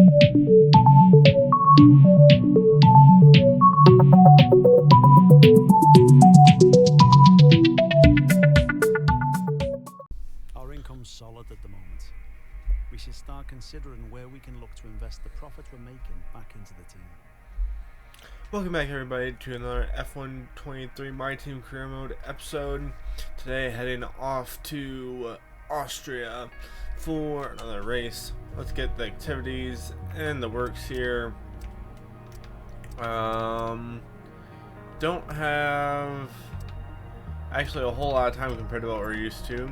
Our income's solid at the moment. We should start considering where we can look to invest the profits we're making back into the team. Welcome back, everybody, to another F1 23 My Team Career Mode episode. Today, heading off to Austria for another race. Let's get the activities and the works here. Don't have actually a whole lot of time compared to what we're used to.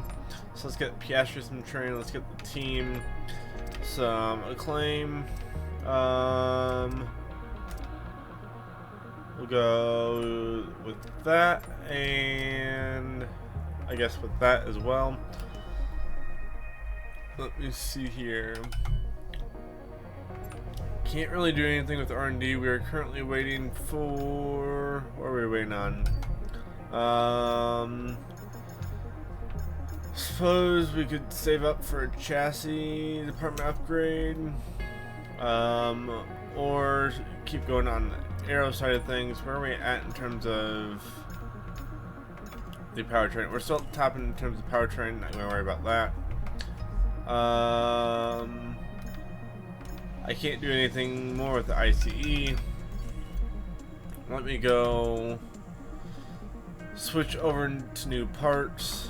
So let's get Piastri some training. Let's get the team some acclaim. We'll go with that, and I guess with that as well. Let me see here. Can't really do anything with R&D. We are currently waiting for... what are we waiting on? Suppose we could save up for a chassis department upgrade. Or keep going on the aero side of things. Where are we at in terms of the powertrain? We're still at the top in terms of powertrain. Not gonna worry about that. I can't do anything more with the ICE. Let me go switch over to new parts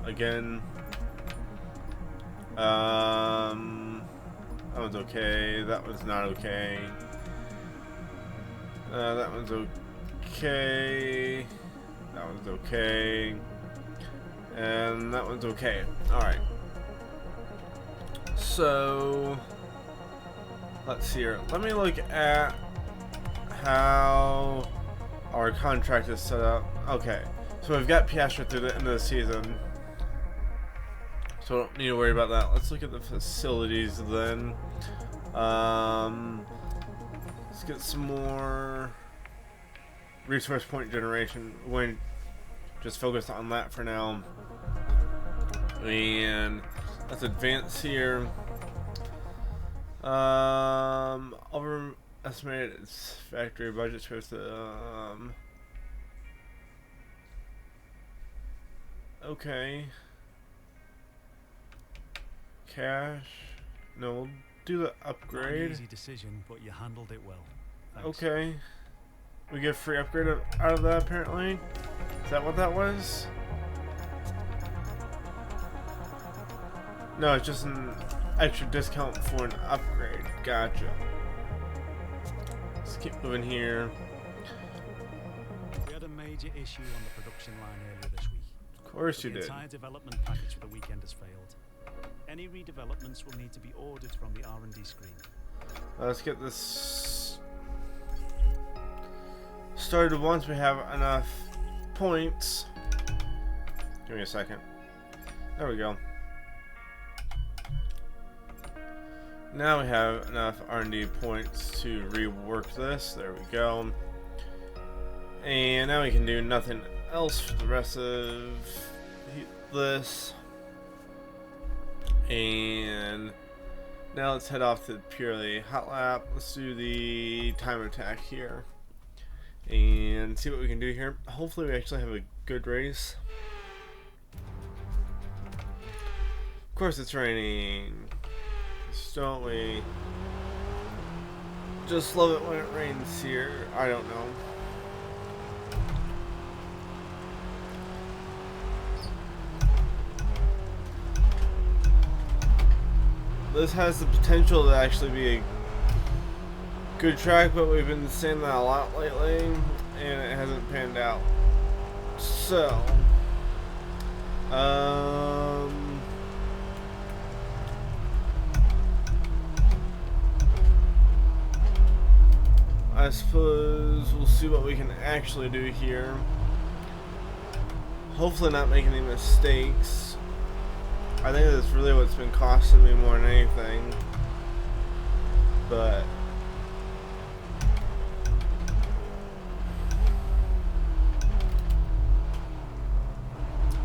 again. That one's okay. That one's not okay. That one's okay. That one's okay. And that one's okay. Alright. So, let's see here. Let me look at how our contract is set up. Okay. So we've got Piastri through the end of the season. So I don't need to worry about that. Let's look at the facilities then. Let's get some more resource point generation. We're going to just focus on that for now. And let's advance here. Overestimated its factory budget goes to okay. Cash. No, we'll do the upgrade. Not an easy decision, but you handled it well. Thanks. Okay. We get a free upgrade out of that, apparently. Is that what that was? No, it's just an extra discount for an upgrade. Gotcha. Let's keep moving here. We had a major issue on the production line earlier this week. Of course you did. The entire development package for the weekend has failed. Any redevelopments will need to be ordered from the R&D screen. Let's get this started once we have enough points. Give me a second. There we go. Now we have enough R&D points to rework this. There we go. And now we can do nothing else for the rest of this. And now let's head off to purely hot lap. Let's do the time attack here and see what we can do here. Hopefully we actually have a good race. Of course it's raining. Just don't we just love it when it rains here? I don't know. This has the potential to actually be a good track, but we've been saying that a lot lately, and it hasn't panned out. So, I suppose we'll see what we can actually do here. Hopefully not make any mistakes. I think that's really what's been costing me more than anything. But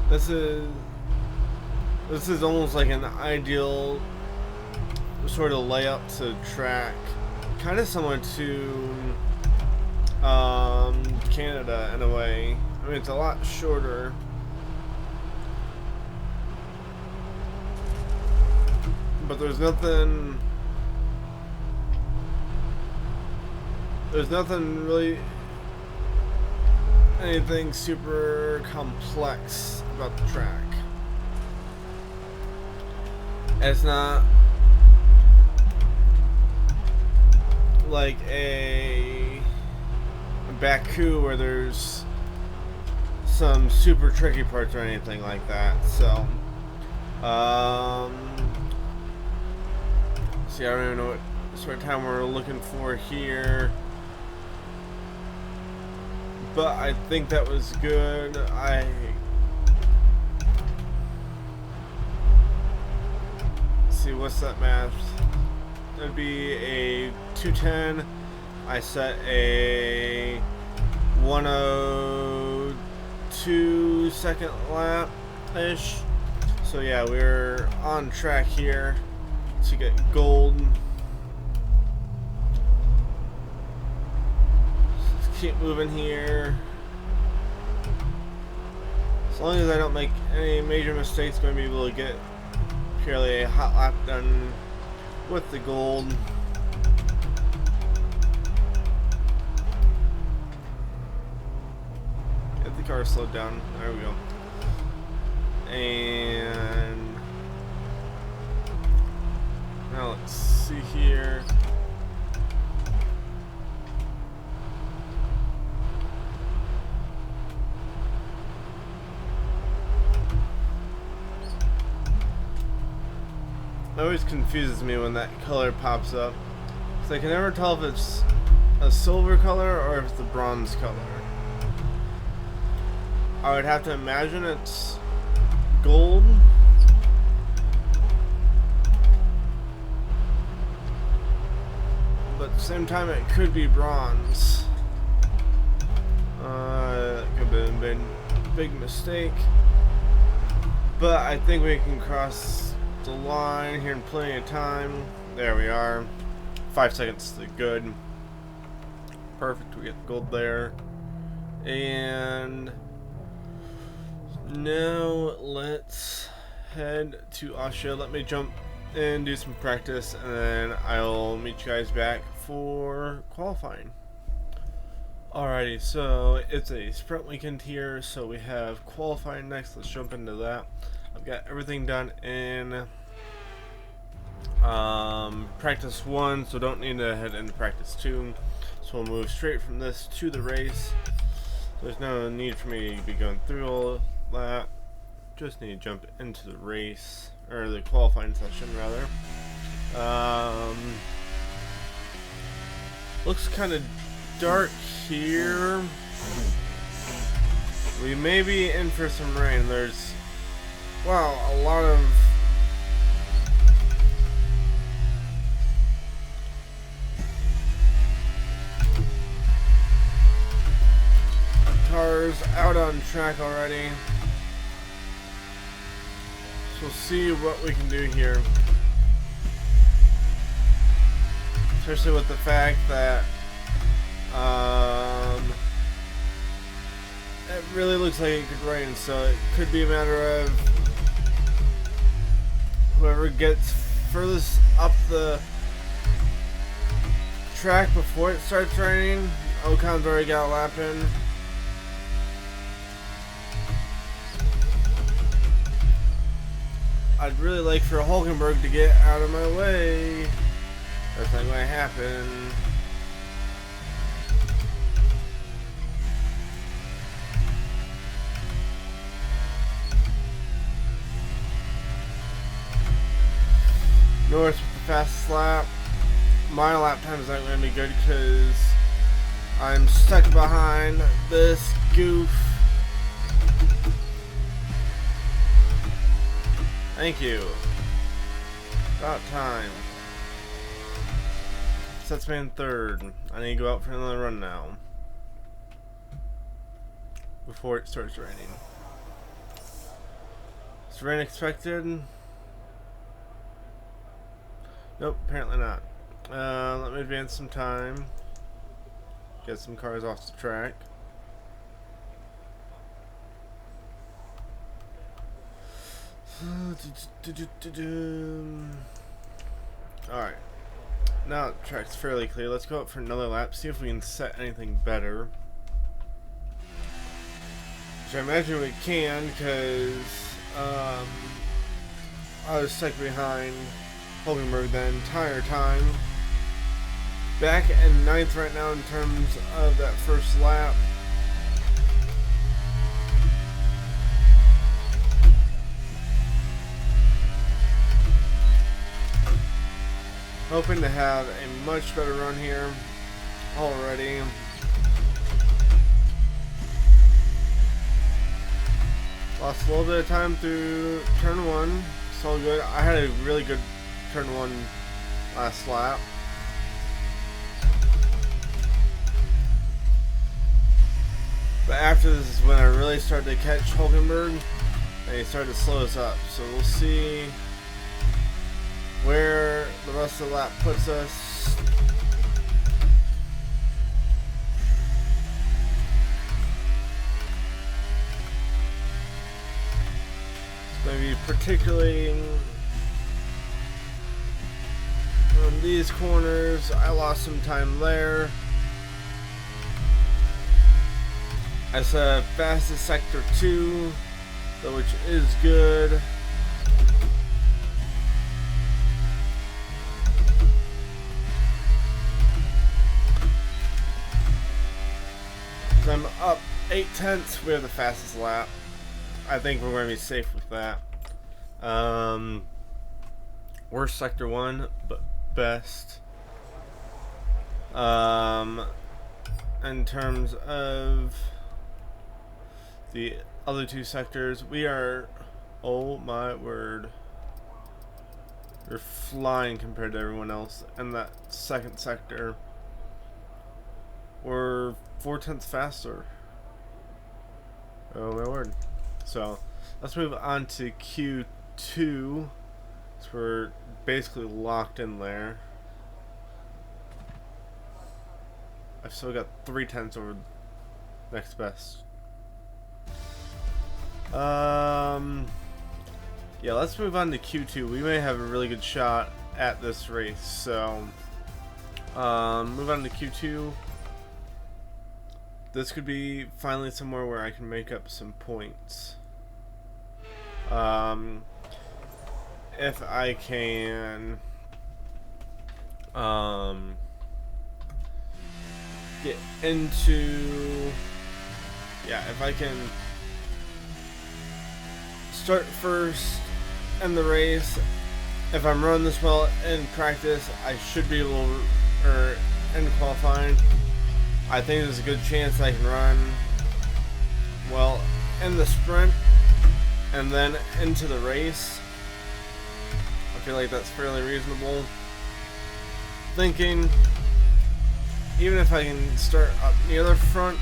this is almost like an ideal sort of layout to the track, kind of similar to Canada in a way. I mean, it's a lot shorter. But there's nothing really, anything super complex about the track. It's not like a Baku where there's some super tricky parts or anything like that. So, see, I don't even know what sort of time we're looking for here, but I think that was good. See, what's that math? It'd be a 210. I set a 102 second lap ish. So yeah, we're on track here to get gold. Let's keep moving here. As long as I don't make any major mistakes, I'm going to be able to get purely a hot lap done with the gold. Get the car slowed down. There we go. And now let's see here. It always confuses me when that color pops up. So I can never tell if it's a silver color or if it's a bronze color. I would have to imagine it's gold. But at the same time it could be bronze. That could have been a big mistake. But I think we can cross the line here in plenty of time. There we are. 5 seconds to good. Perfect, we get gold there. And now let's head to Austria. Let me jump and do some practice, and then I'll meet you guys back for qualifying. Alrighty, so it's a sprint weekend here, so we have qualifying next. Let's jump into that. I've got everything done in practice 1, so don't need to head into practice 2. So we'll move straight from this to the race. There's no need for me to be going through all that. Just need to jump into the race, or the qualifying session rather. Looks kind of dark here. We may be in for some rain. There's, wow, a lot of cars out on track already. So we'll see what we can do here. Especially with the fact that it really looks like it could rain, so it could be a matter of whoever gets furthest up the track before it starts raining. Ocon's already got a lap in. I'd really like for Hulkenberg to get out of my way. That's not going to happen. Norris with the fastest lap. My lap time is not going to be good because I'm stuck behind this goof. Thank you. About time. Sets me in third. I need to go out for another run now. Before it starts raining. Is rain expected? Nope, apparently not. Let me advance some time. Get some cars off the track. Alright. Now the track's fairly clear. Let's go out for another lap, see if we can set anything better. Which I imagine we can, because I was stuck behind Hulkenberg the entire time. Back in 9th right now in terms of that first lap. Hoping to have a much better run here already. Lost a little bit of time through turn 1. So good. I had a really good turn 1 last lap. But after this is when I really started to catch Hulkenberg, and he started to slow us up. So we'll see where the rest of the lap puts us. It's going to be particularly on these corners. I lost some time there. I said fastest sector 2, which is good. So I'm up 8/10. We have the fastest lap. I think we're going to be safe with that. Worst sector 1, but best. In terms of the other 2 sectors, we are, oh my word, we're flying compared to everyone else. And that second sector, we're 4/10 faster. Oh my word. So let's move on to Q2. So we're basically locked in there. I've still got 3/10 over next best. Yeah, let's move on to Q2. We may have a really good shot at this race. So move on to Q2. This could be finally somewhere where I can make up some points. If I can get into, yeah, if I can start first in the race, if I'm running this well in practice, I should be able to, or in qualifying, I think there's a good chance I can run well in the sprint and then into the race. I feel like that's fairly reasonable. Thinking, even if I can start up near the front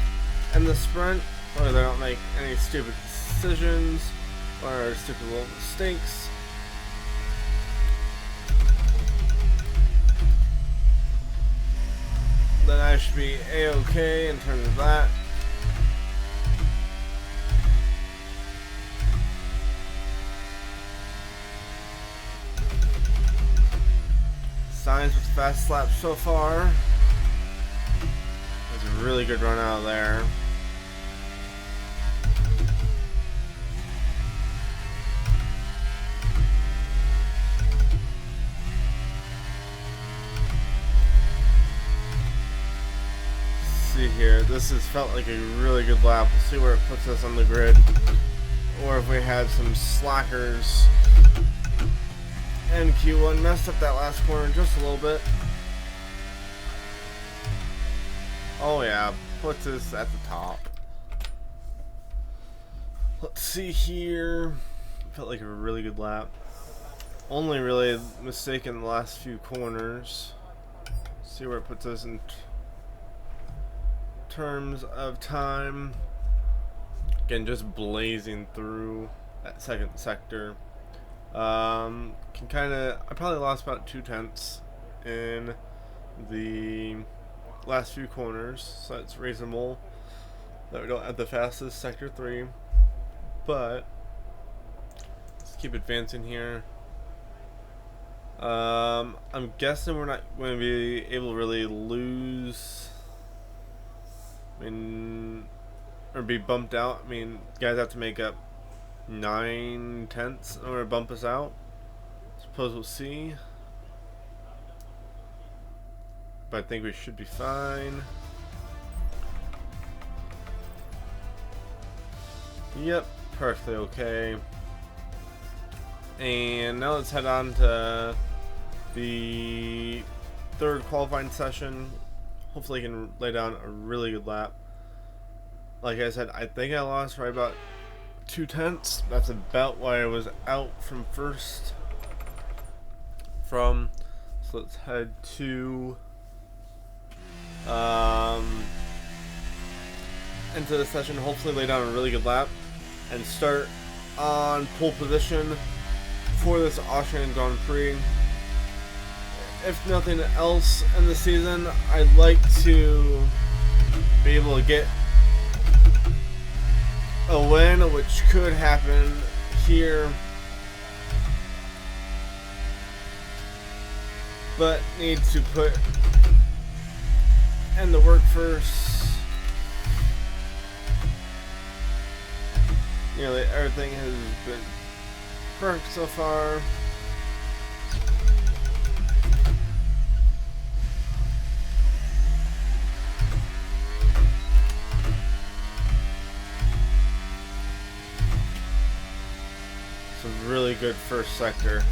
in the sprint, or they don't make any stupid decisions or stupid little mistakes, then I should be A-okay in terms of that. Signs with fast lap so far. That's a really good run out of there. See here, this has felt like a really good lap. We'll see where it puts us on the grid, or if we had some slackers in Q1. Messed up that last corner just a little bit. Oh yeah, puts us at the top. Let's see here. Felt like a really good lap. Only really mistake in the last few corners. See where it puts us in terms of time. Again, just blazing through that second sector. I probably lost about 2/10 in the last few corners, so it's reasonable that we don't have the fastest sector 3. But let's keep advancing here. I'm guessing we're not going to be able to really lose, or be bumped out. I mean, guys have to make up 9/10 in order to bump us out. Suppose we'll see. But I think we should be fine. Yep, perfectly okay. And now let's head on to the third qualifying session. Hopefully I can lay down a really good lap. Like I said, I think I lost right about 2/10. That's about why I was out from first. So let's head to into the session. Hopefully lay down a really good lap and start on pole position for this Austrian Grand Prix. If nothing else in the season, I'd like to be able to get a win, which could happen here, but need to put in the work first. Nearly everything has been perfect so far. It's a really good first sector.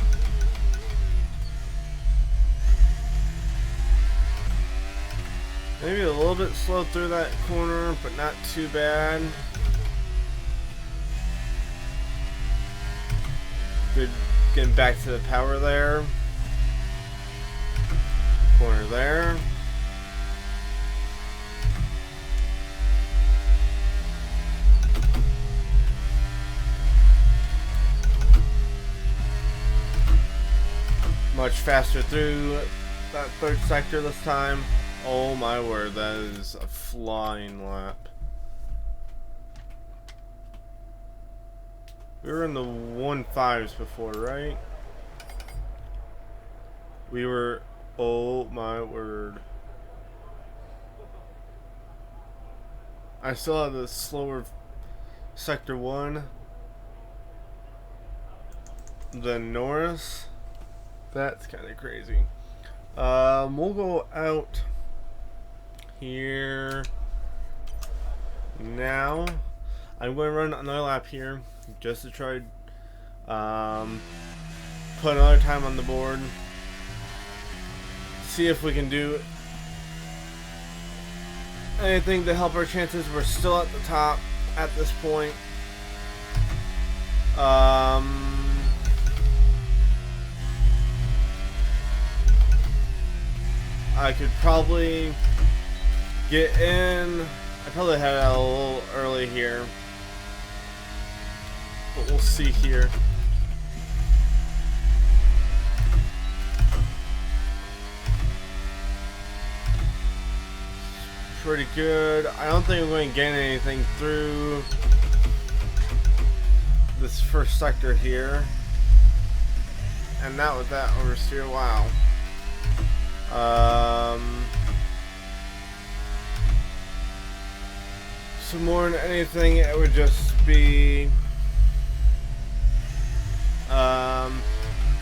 Maybe a little bit slow through that corner, but not too bad. Good getting back to the power there. Corner there. Much faster through that third sector this time. Oh my word, that is a flying lap. We were in the 1.5s before, right? We were, oh my word. I still have the slower sector 1 than Norris. That's kind of crazy. We'll go out here now. I'm going to run another lap here just to try put another time on the board, see if we can do anything to help our chances. We're still at the top at this point. I could probably get in. I probably had it a little early here, but we'll see here. Pretty good. I don't think I'm going to gain anything through this first sector here. And not with that oversteer. Wow. So more than anything, it would just be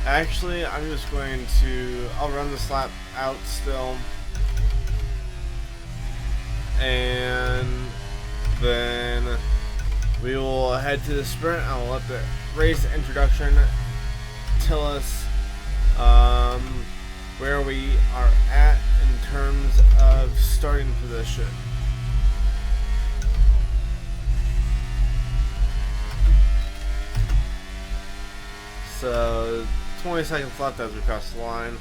actually I'm just going to, I'll run this lap out still, and then we will head to the sprint. I'll let the race introduction tell us where we are at in terms of starting position. So 20 seconds left as we cross the line.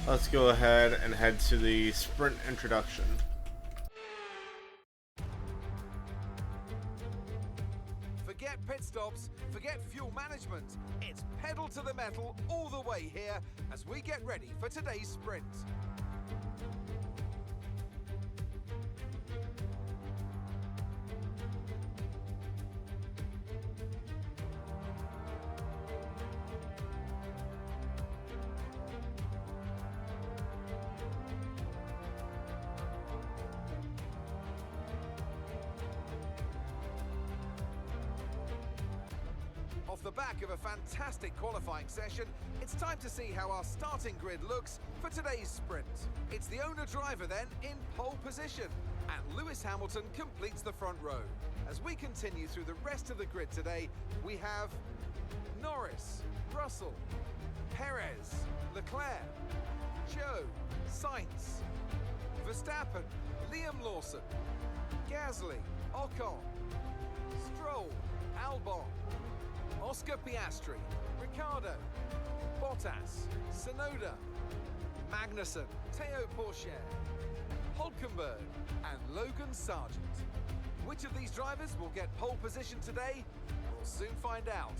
Let's go ahead and head to the sprint introduction. Forget pit stop. knobs, forget fuel management. It's pedal to the metal all the way here as we get ready for today's sprint. Off the back of a fantastic qualifying session, it's time to see how our starting grid looks for today's sprint. It's the owner-driver then in pole position, and Lewis Hamilton completes the front row. As we continue through the rest of the grid today, we have Norris, Russell, Perez, Leclerc, Joe, Sainz, Verstappen, Liam Lawson, Gasly, Ocon, Stroll, Albon, Oscar Piastri, Ricciardo, Bottas, Tsunoda, Magnussen, Teo Pourchaire, Hülkenberg and Logan Sargent. Which of these drivers will get pole position today? We'll soon find out.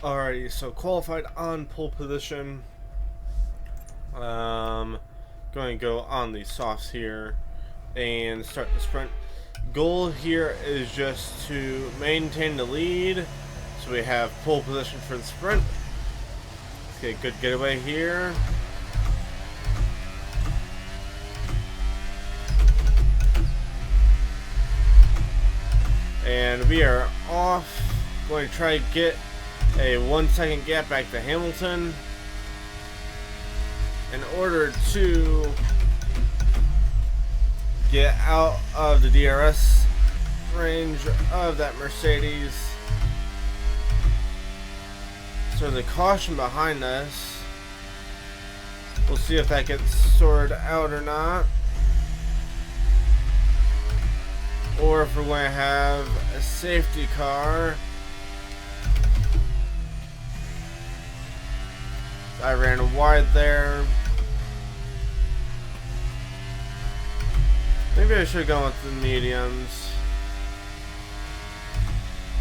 Alrighty, so qualified on pole position. Going to go on the softs here and start the sprint. Goal here is just to maintain the lead, so we have pole position for the sprint. Okay, good getaway here. And we are off. Going to try to get a 1 second gap back to Hamilton in order to get out of the DRS range of that Mercedes. So the caution behind us, we'll see if that gets sorted out or not, or if we're going to have a safety car. I ran wide there. Maybe I should have gone with the mediums.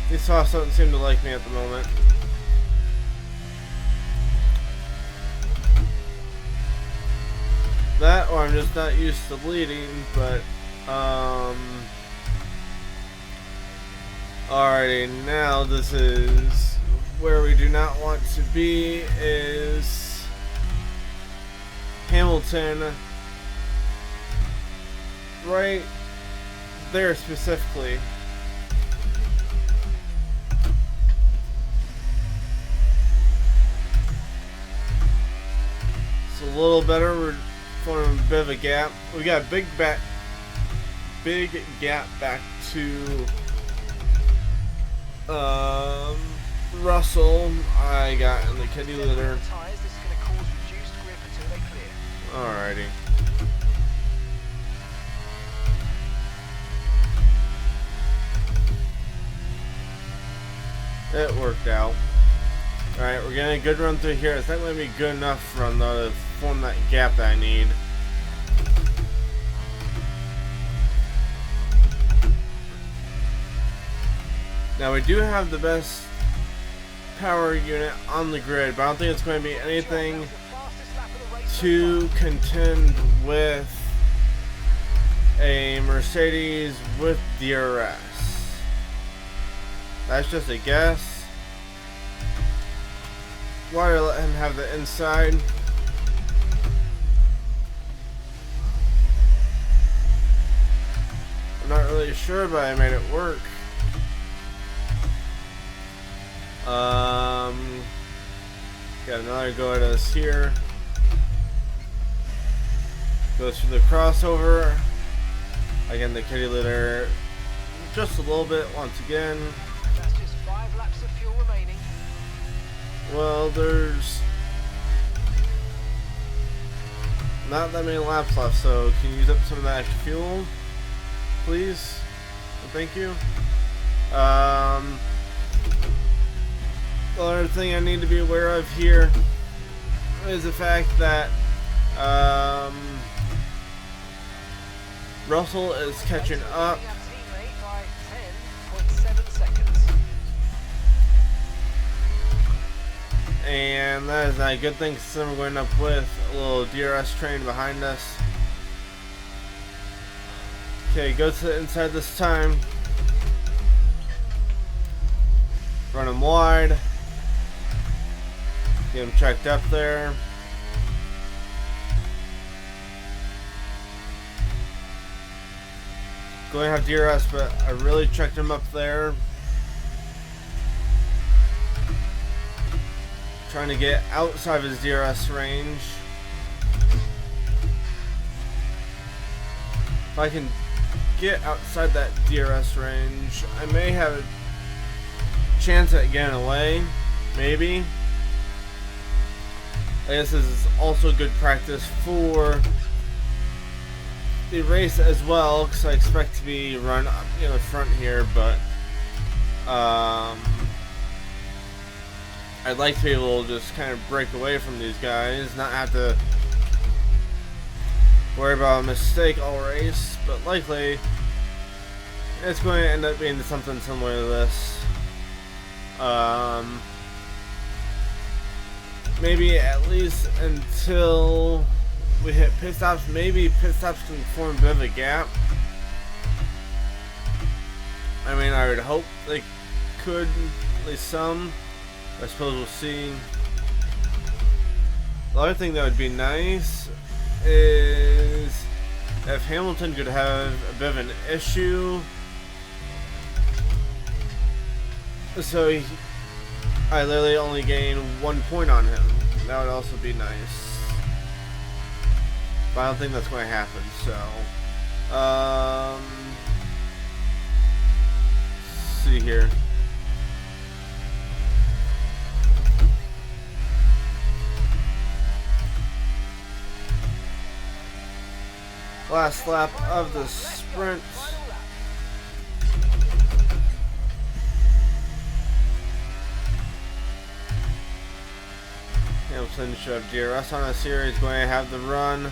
These softs don't seem to like me at the moment. That, or I'm just not used to leading, but alrighty, now this is where we do not want to be, is Hamilton right there specifically. It's a little better. We're forming a bit of a gap. We got a big gap back to Russell. I got in the kitty litter. Alrighty. It worked out. Alright, we're getting a good run through here. It's not going to be good enough run though to form that gap that I need. Now we do have the best power unit on the grid, but I don't think it's going to be anything to contend with a Mercedes with DRS. That's just a guess. Why do I let him have the inside? I'm not really sure, but I made it work. Got another go at us here. Goes through the crossover. Again, the kitty litter just a little bit once again. That's just 5 laps of fuel remaining. Well, there's not that many laps left, so can you use up some of that extra fuel, please? Thank you. The other thing I need to be aware of here is the fact that Russell is catching up. Our teammate by 10.7 seconds. And that is a good thing since we're going up with a little DRS train behind us. Okay, go to the inside this time. Run him wide. Get him checked up there. Going to have DRS, but I really checked him up there. Trying to get outside of his DRS range. If I can get outside that DRS range, I may have a chance at getting away. Maybe. I guess this is also good practice for the race as well, because I expect to be run up in the front here, but I'd like to be able to just kind of break away from these guys, not have to worry about a mistake all race, but likely it's going to end up being something similar to this. Maybe at least until we hit pit stops. Maybe pit stops can form a bit of a gap. I mean, I would hope they could, at least some. I suppose we'll see. The other thing that would be nice is if Hamilton could have a bit of an issue. So I literally only gain 1 point on him. That would also be nice. But I don't think that's going to happen, so let's see here. Last lap of the sprint. Hamilton should have DRS on us here. He's going to have the run.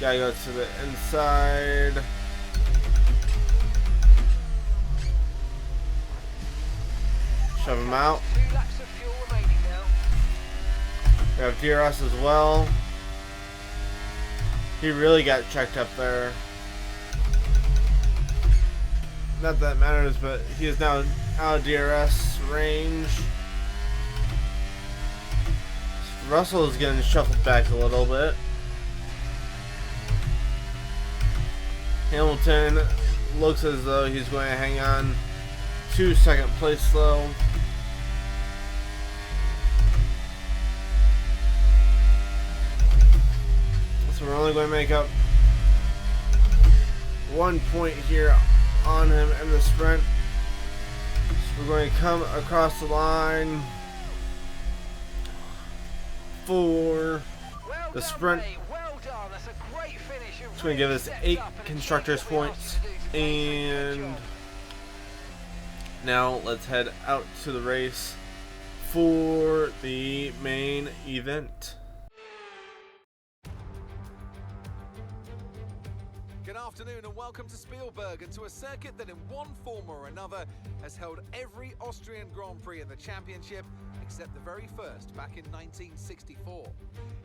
Gotta go to the inside. Shove him out. 2 laps of fuel remaining now. We have DRS as well. He really got checked up there. Not that matters, but he is now out of DRS range. Russell is getting shuffled back a little bit. Hamilton looks as though he's going to hang on to second place though. So we're only going to make up 1 point here on him in the sprint. So we're going to come across the line for the sprint. Well done. That's a great finish. It's going to give us 8 constructors points. And now let's head out to the race for the main event. Good afternoon and welcome to Spielberg and to a circuit that in one form or another has held every Austrian Grand Prix in the championship except the very first back in 1964.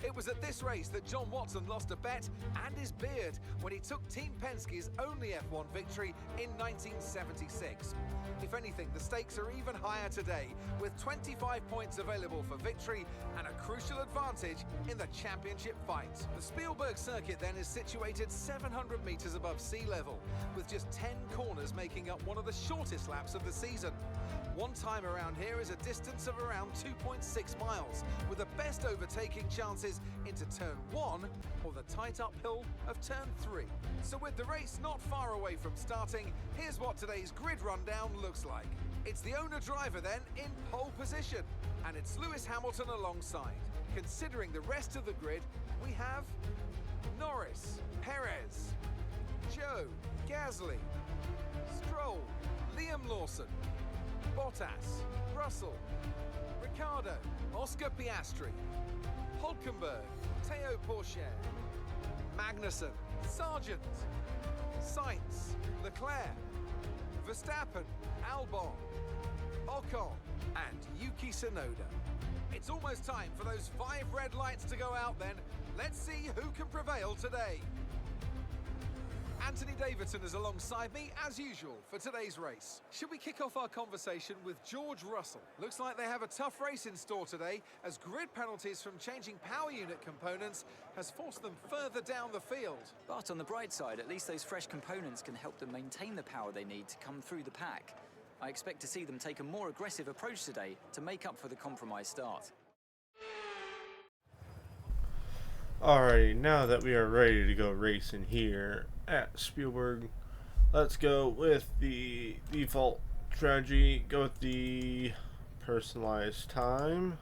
It was at this race that John Watson lost a bet and his beard when he took Team Penske's only F1 victory in 1976. If anything, the stakes are even higher today, with 25 points available for victory and a crucial advantage in the championship fight. The Spielberg circuit then is situated 700 meters above sea level, with just 10 corners making up one of the shortest laps of the season. One time around here is a distance of around 2.6 miles, with the best overtaking chances into turn 1 or the tight uphill of turn 3. So with the race not far away from starting, here's what today's grid rundown looks like. It's the owner-driver then in pole position, and it's Lewis Hamilton alongside. Considering the rest of the grid, we have Norris, Perez, Joe, Gasly, Stroll, Liam Lawson, Bottas, Russell, Ricciardo, Oscar Piastri, Hulkenberg, Teo Pourchaire, Magnussen, Sargent, Sainz, Leclerc, Verstappen, Albon, Ocon, and Yuki Tsunoda. It's almost time for those 5 red lights to go out then. Let's see who can prevail today. Anthony Davidson is alongside me, as usual, for today's race. Should we kick off our conversation with George Russell? Looks like they have a tough race in store today, as grid penalties from changing power unit components has forced them further down the field. But on the bright side, at least those fresh components can help them maintain the power they need to come through the pack. I expect to see them take a more aggressive approach today to make up for the compromised start. Alrighty, now that we are ready to go racing here at Spielberg, let's go with the default strategy. Go with the personalized time.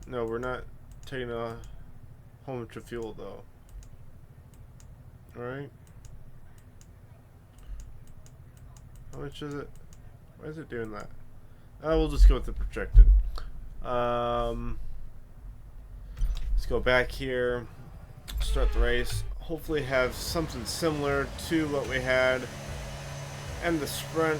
No, we're not taking a whole bunch of fuel though. Alright. How much is it? Why is it doing that? We'll just go with the projected. Let's go back here, start the race. Hopefully have something similar to what we had in the sprint.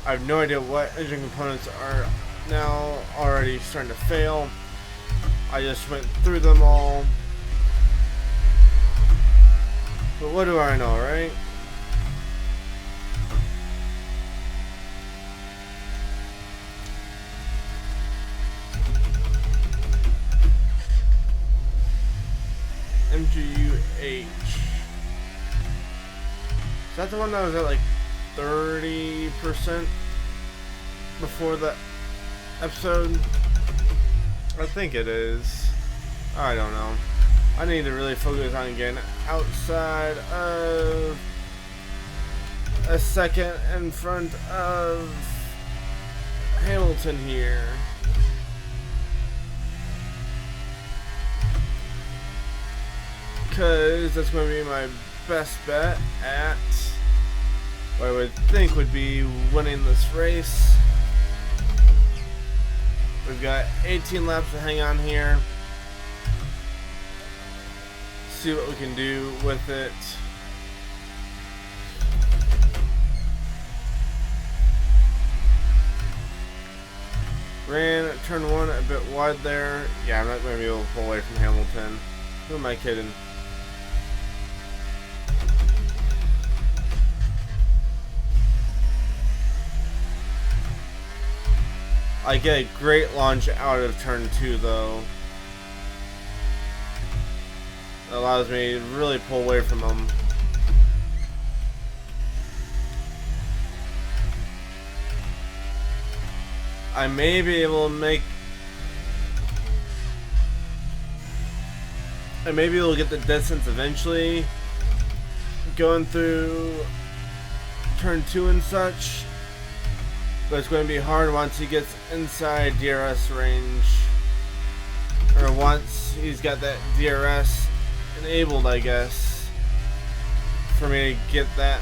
I have no idea what engine components are now already starting to fail. I just went through them all. But what do I know, right? MGUH. Is that the one that was at like 30% before the episode? I think it is. I don't know. I need to really focus on getting outside of a second in front of Hamilton here. Because that's going to be my best bet at what I would think would be winning this race. We've got 18 laps to hang on here. See what we can do with it. Ran turn 1 a bit wide there. Yeah, I'm not going to be able to pull away from Hamilton. Who am I kidding? I get a great launch out of turn 2 though. It allows me to really pull away from them. I may be able to make... I may be able to get the distance eventually. Going through turn 2 and such. But it's going to be hard once he gets inside DRS range. Or once he's got that DRS enabled, I guess. For me to get that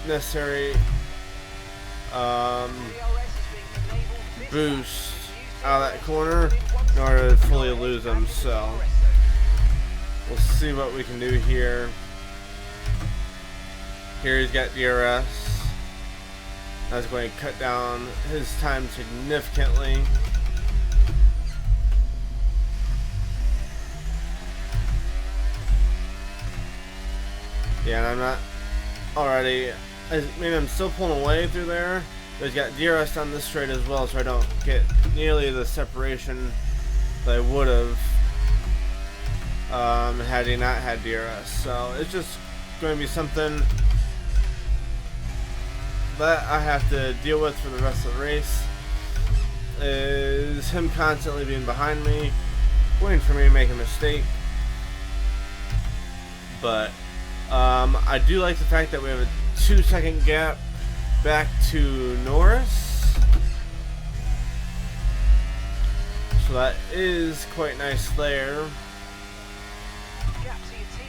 necessary boost out of that corner in order to fully lose him. So we'll see what we can do here. Here he's got DRS. That's going to cut down his time significantly. Yeah, and I'm not already... I mean, I'm still pulling away through there. But he's got DRS on this straight as well, so I don't get nearly the separation that I would have had he not had DRS. So it's just going to be something that I have to deal with for the rest of the race, is him constantly being behind me, waiting for me to make a mistake. But I do like the fact that we have a 2-second gap back to Norris, so that is quite nice there.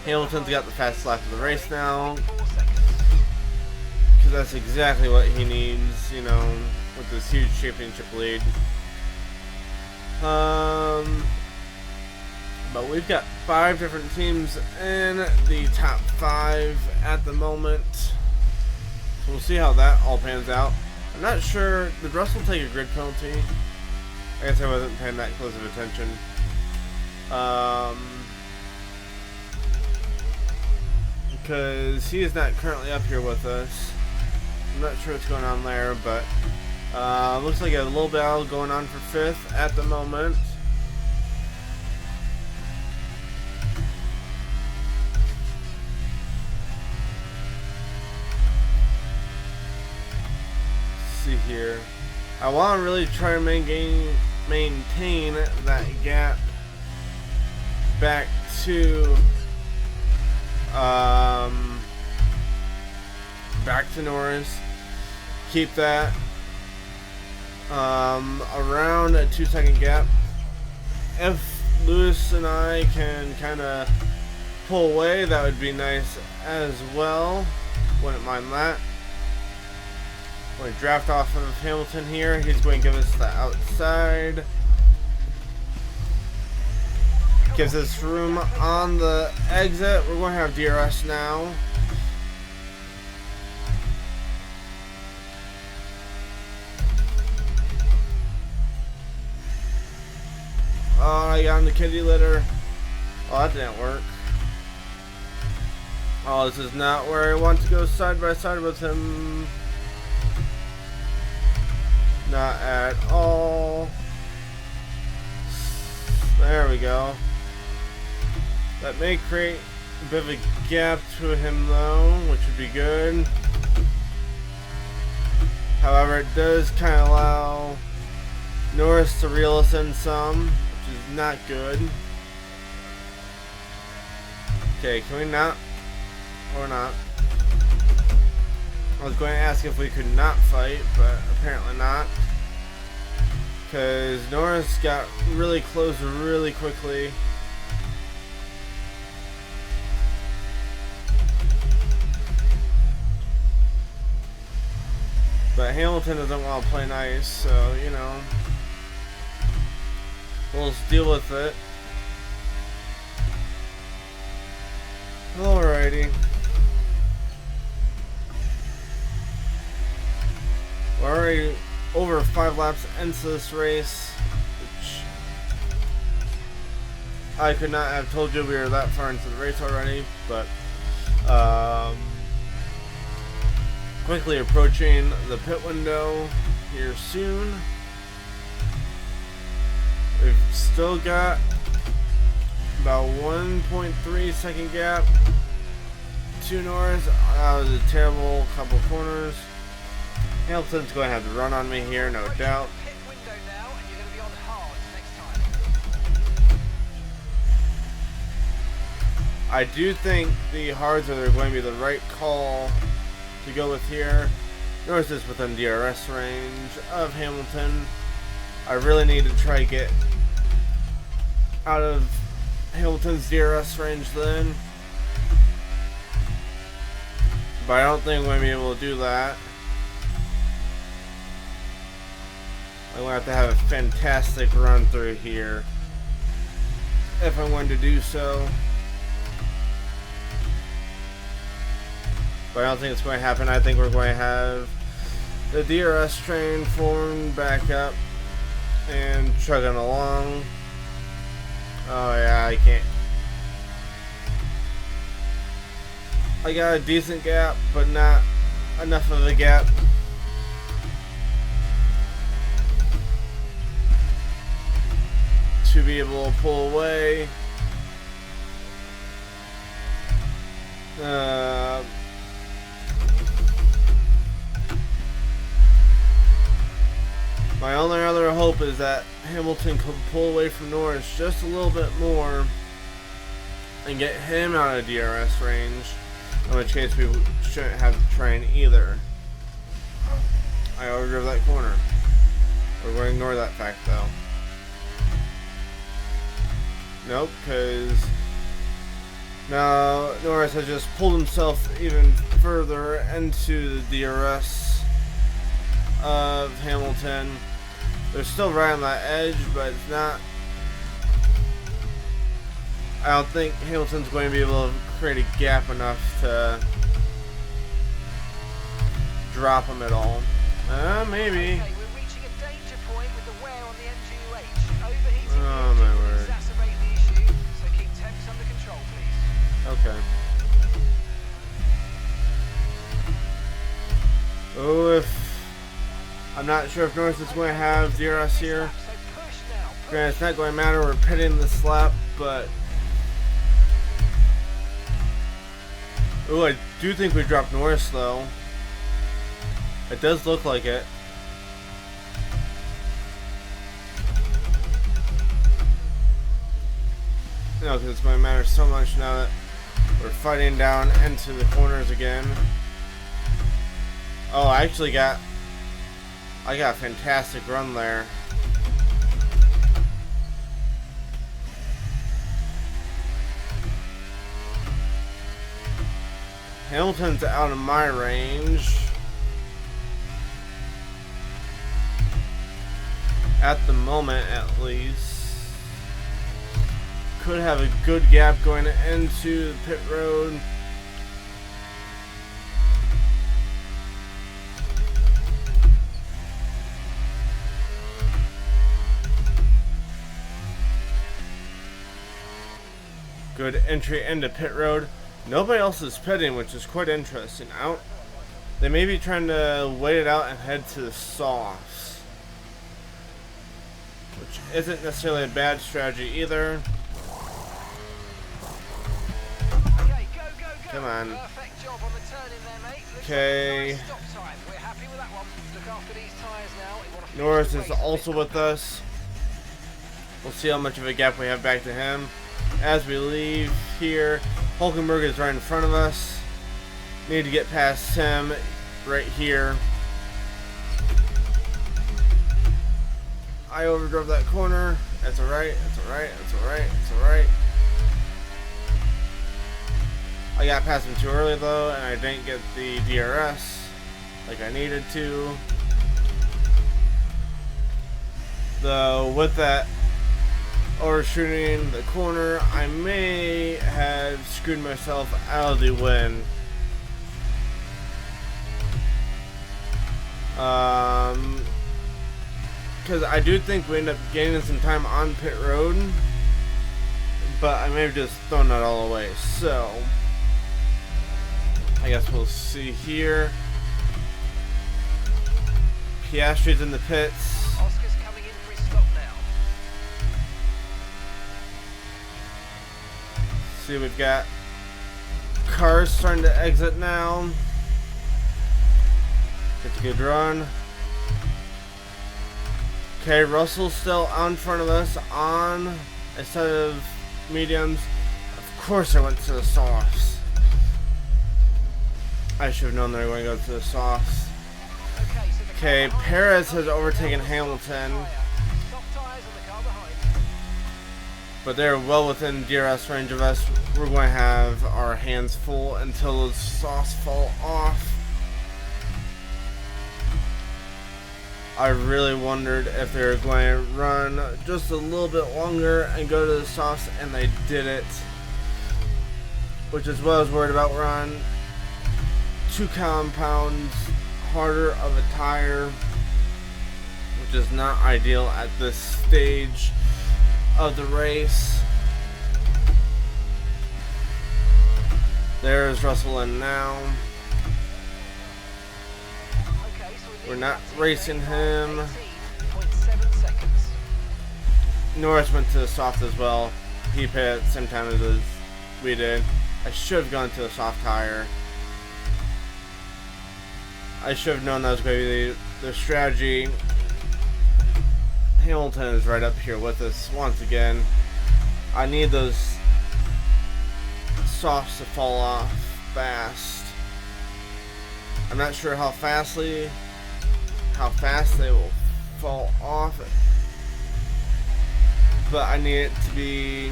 Hamilton's got the fastest lap of the race now, because that's exactly what he needs, you know, with this huge championship lead. But we've got 5 different teams in the top 5 at the moment. So we'll see how that all pans out. I'm not sure. Did Russell take a grid penalty? I guess I wasn't paying that close of attention. Because he is not currently up here with us. I'm not sure what's going on there, but looks like a little battle going on for 5th at the moment. See here. I want to really try to maintain that gap back to Norris. Keep that around a 2-second gap. If Lewis and I can kind of pull away, that would be nice as well. Wouldn't mind that. Going to draft off of Hamilton here. He's going to give us the outside. Gives us room on the exit. We're going to have DRS now. Oh, I got on the kitty litter. Oh, that didn't work. Oh, this is not where I want to go side by side with him. Not at all. There we go. That may create a bit of a gap to him though, which would be good. However, it does kind of allow Norris to reel us in some, which is not good. Okay, can we not? Or not? I was going to ask if we could not fight, but apparently not. Because Norris got really close really quickly. But Hamilton doesn't want to play nice, so, you know, we'll just deal with it. Alrighty. We're already over 5 laps into this race, which I could not have told you we were that far into the race already, but quickly approaching the pit window here soon. We've still got about 1.3 second gap to Norris. That was a terrible couple corners. Hamilton's going to have to run on me here, no doubt. Pit window now, and you're going to be on hard next time. I do think the hards are going to be the right call to go with here. Norris is within DRS range of Hamilton. I really need to try to get out of Hamilton's DRS range then. But I don't think I'm going to be able to do that. I'm going to have to have a fantastic run through here if I'm going to do so. But I don't think it's going to happen. I think we're going to have the DRS train formed back up and chugging along. Oh yeah, I can't. I got a decent gap, but not enough of a gap. To be able to pull away. My only other hope is that Hamilton could pull away from Norris just a little bit more and get him out of DRS range, in which case we shouldn't have the train either. I overdrove that corner. We're going to ignore that fact though. Nope, because Now, Norris has just pulled himself even further into the DRS of Hamilton. They're still right on that edge, but it's not. I don't think Hamilton's going to be able to create a gap enough to drop him at all. Maybe. Okay, we're reaching a danger point with the wear on the MGU-H. Overheating Oh, the my engine will word. exacerbate the issue, so keep temps under control, please. Okay. Oh, if I'm not sure if Norris is going to have DRS here. So push now. Granted, it's not going to matter. We're pitting this lap, but oh, I do think we dropped Norris though. It does look like it. No, because it's going to matter so much now that we're fighting down into the corners again. Oh, I got a fantastic run there. Hamilton's out of my range. At the moment, at least. Could have a good gap going into the pit road. Good entry into pit road. Nobody else is pitting, which is quite interesting. They may be trying to wait it out and head to the softs, which isn't necessarily a bad strategy either. Okay, go, go, go. Come on. Perfect job on the turn in there, mate. Looks Okay. like a nice stop time. We're happy with that one. Look after these tyres now. We wanna finish Norris the is race also with with us. We'll see how much of a gap we have back to him. As we leave here, Hulkenberg is right in front of us. Need to get past him right here. I overdrove that corner. That's alright, that's alright, that's alright, that's alright. I got past him too early though, and I didn't get the DRS like I needed to. Though with that overshooting the corner, I may have screwed myself out of the win. Because I do think we end up gaining some time on pit road, but I may have just thrown that all away. So I guess we'll see here. Piastri's in the pits. Oscar's coming in for his stop now. See, we've got cars starting to exit now. It's a good run. Okay, Russell's still out in front of us on a set of mediums. Of course I went to the softs. I should have known they were going to go to the softs. Okay, Perez has overtaken Hamilton, Stop tyres and the car behind. but they're well within DRS range of us. We're going to have our hands full until those softs fall off. I really wondered if they were going to run just a little bit longer and go to the softs, and they did it. Which is what I was worried about. We're on 2 compounds harder of a tire, which is not ideal at this stage of the race. There's Russell in now. Okay, so We're not racing him. 18.7 seconds. Norris went to the soft as well. He pit at the same time as we did. I should have gone to a soft tire. I should have known that was going to be the strategy. Hamilton is right up here with us once again. I need those softs to fall off fast. I'm not sure how fast they will fall off, but I need it to be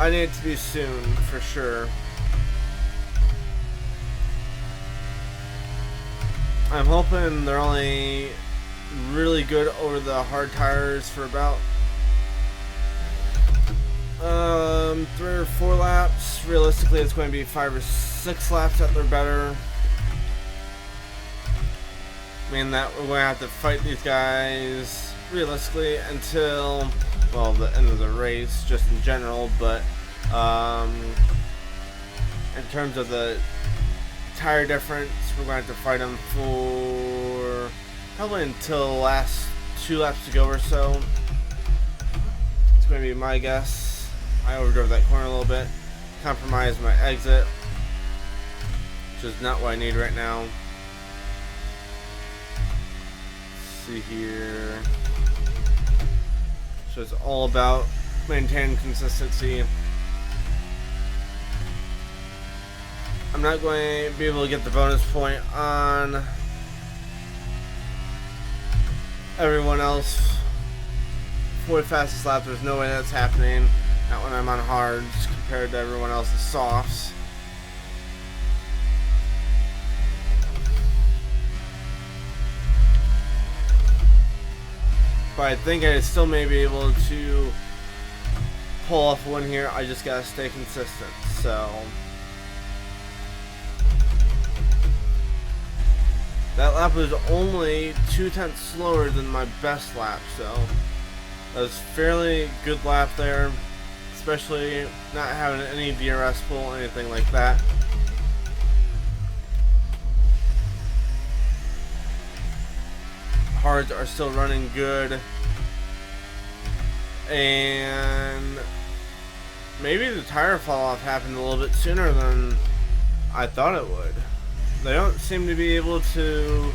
I need it to be soon, for sure. I'm hoping they're only really good over the hard tires for about 3 or 4 laps. Realistically, it's going to be 5 or 6 laps that they're better. I mean that we're going to have to fight these guys realistically until, well, the end of the race, just in general. But in terms of the tire difference, we're going to have to fight them for probably until the last 2 laps to go or so. It's going to be my guess. I overdrove that corner a little bit, compromised my exit, which is not what I need right now. Let's see here. So it's all about maintaining consistency. I'm not going to be able to get the bonus point on everyone else for the fastest lap. There's no way that's happening. Not when I'm on hards compared to everyone else's softs. But I think I still may be able to pull off one here. I just gotta stay consistent. So that lap was only 2/10 slower than my best lap, so that was a fairly good lap there, especially not having any DRS pull or anything like that. Hards are still running good, and maybe the tire fall off happened a little bit sooner than I thought it would. They don't seem to be able to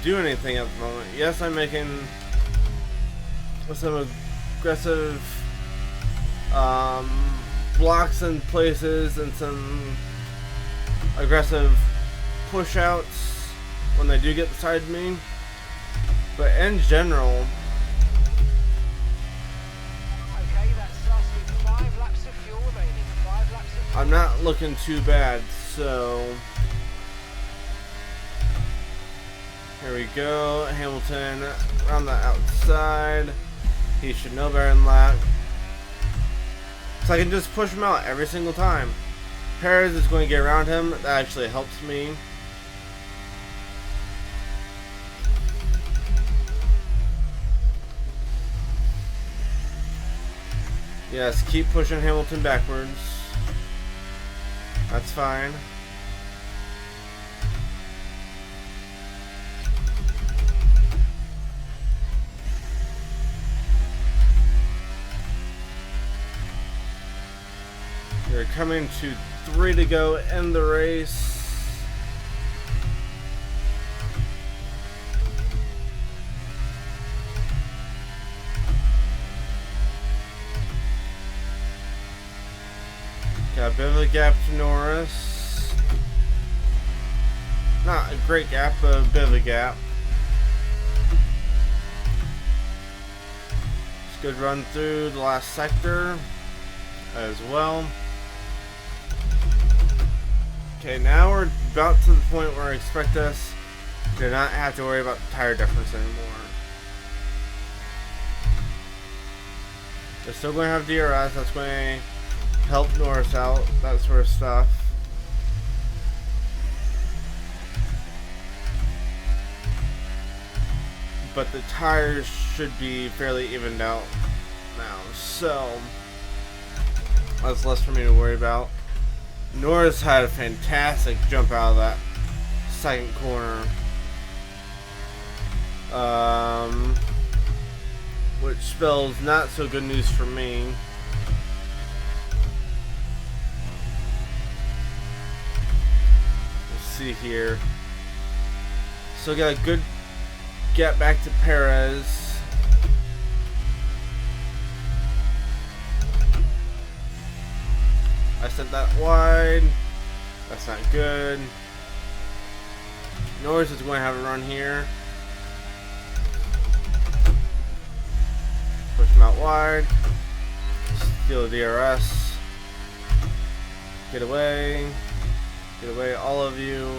do anything at the moment. Yes, I'm making some aggressive blocks in places and some aggressive push outs when they do get beside me, but in general, Okay, that's us with 5 laps of fuel remaining. 5 laps of fuel. I'm not looking too bad. So here we go. Hamilton around the outside. He should know better than that. So I can just push him out every single time. Perez is going to get around him. That actually helps me. Yes, keep pushing Hamilton backwards. That's fine. We're coming to 3 to go in the race. Got a bit of a gap to Norris. Not a great gap, but a bit of a gap. Just good run through the last sector as well. Okay, now we're about to the point where I expect us to not have to worry about the tire difference anymore. They're still going to have DRS. That's going to help Norris out, that sort of stuff. But the tires should be fairly evened out now, so that's less for me to worry about. Norris had a fantastic jump out of that second corner, which spells not so good news for me. See here. So got a good gap back to Perez. I sent that wide. That's not good. Norris is going to have a run here. Push him out wide. Steal a DRS. Get away. Get away, all of you.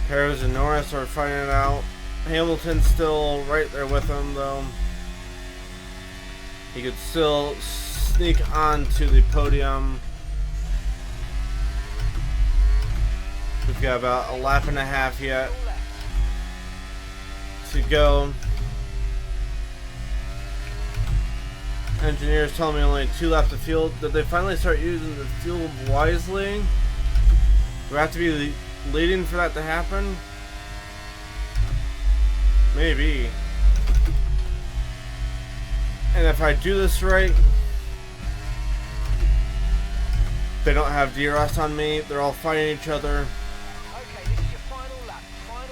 Perez and Norris are fighting it out. Hamilton's still right there with him, though. He could still sneak onto the podium. We've got about a lap and a half yet to go. Engineers tell me only 2 laps to field. Did they finally start using the fuel wisely? Do we have to be leading for that to happen? Maybe. And if I do this right, they don't have DRS on me. They're all fighting each other. Okay, this is your final lap.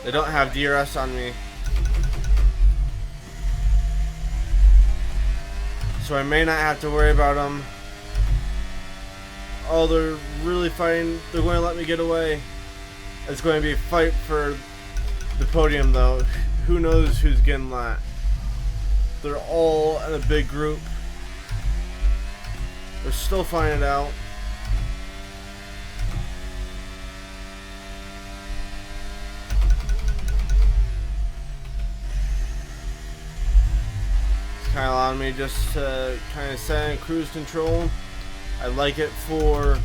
They don't have DRS on me. So I may not have to worry about them. Oh, they're really fighting. They're going to let me get away. It's going to be a fight for the podium, though. Who knows who's getting that? They're all in a big group. They're still finding it out. It's kind of allowing me just to kind of set in cruise control. I like it for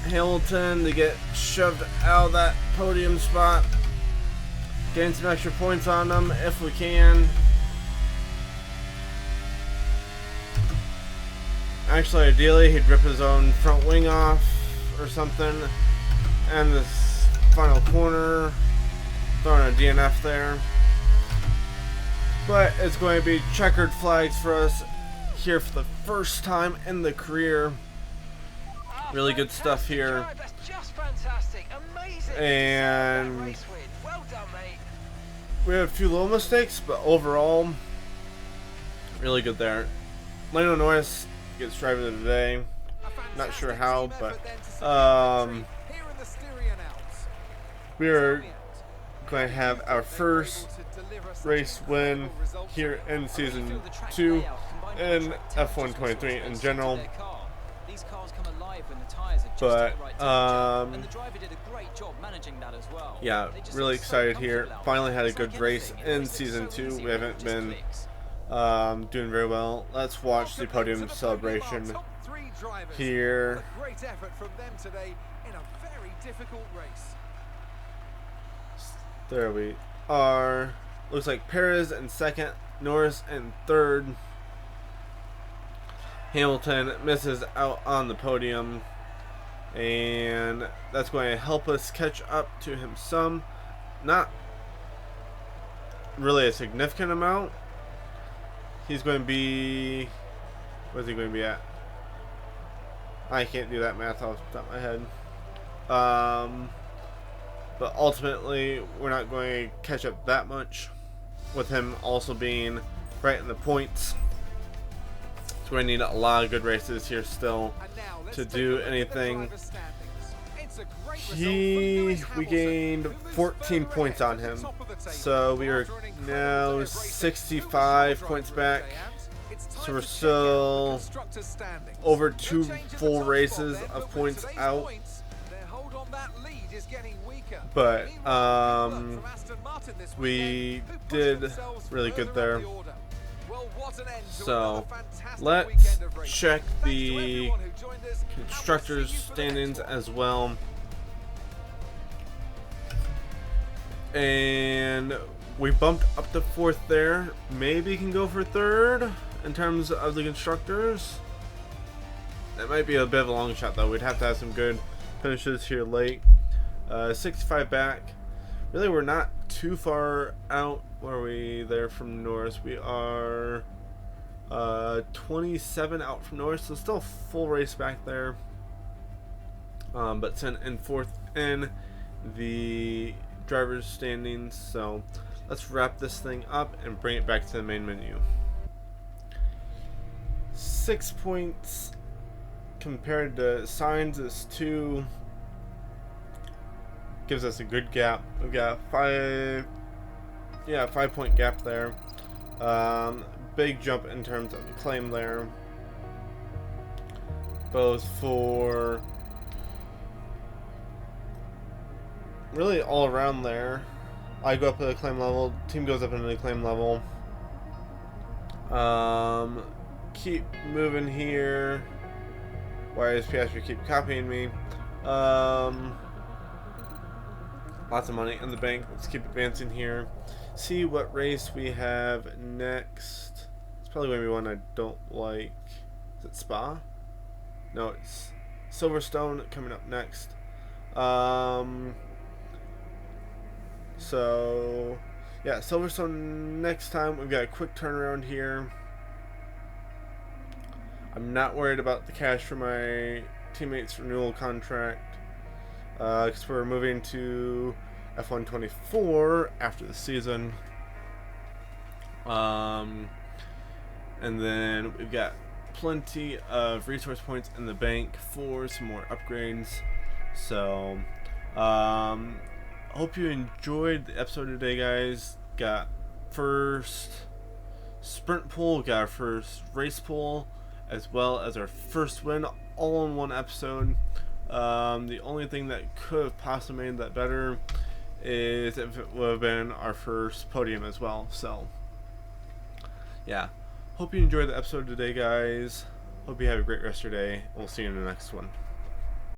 Hamilton to get shoved out of that podium spot. Getting some extra points on them if we can. Actually, ideally, he'd rip his own front wing off or something. And this final corner, throwing a DNF there. But it's going to be checkered flags for us here for the first time in the career. Really good stuff here. That's just fantastic. Amazing. And Race win. Well done, mate. we had a few little mistakes, but overall, really good there. Lando Norris gets driver of the day. Not sure how, but we are going to have our first race win here in season 2 in F1 23 in general. But yeah, really excited here. Finally had a good race in season 2. We haven't been doing very well. Let's watch the podium celebration here. Great effort from them today in a very difficult race. There we are. Looks like Perez in second, Norris in third. Hamilton misses out on the podium, and that's going to help us catch up to him some. Not really a significant amount. He's going to be... Where's he going to be at? I can't do that math off the top of my head. But ultimately, we're not going to catch up that much with him also being right in the points. So we need a lot of good races here still to do anything. We gained 14 points on him. So we are now 65 points back. So we're still over 2 full races of points out. But we did really good there. So let's check the constructors standings as well. And we bumped up to 4th there. Maybe can go for 3rd in terms of the constructors. That might be a bit of a long shot though. We'd have to have some good finishes here late. 65 back. Really, we're not too far out. Where are we there from Norris? We are 27 out from Norris, so still a full race back there. But in 4th in the driver's standings. So let's wrap this thing up and bring it back to the main menu. 6 points compared to Sainz is 2. gives us a good gap. We've got 5-point gap there. Big jump in terms of the claim there, both for really all around there. I go up at the claim level, team goes up into the claim level. Keep moving here. Why does Piastri keep copying me? Lots of money in the bank. Let's keep advancing here. See what race we have next. It's probably going to be one I don't like. Is it Spa? No, it's Silverstone coming up next. So, yeah, Silverstone next time. We've got a quick turnaround here. I'm not worried about the cash for my teammates' renewal contract, because we're moving to F124 after the season. And then we've got plenty of resource points in the bank for some more upgrades. So, hope you enjoyed the episode today, guys. Got first sprint pool, got our first race pool, as well as our first win, all in one episode. The only thing that could have possibly made that better is if it would have been our first podium as well. So, yeah. Hope you enjoyed the episode today, guys. Hope you have a great rest of your day. We'll see you in the next one.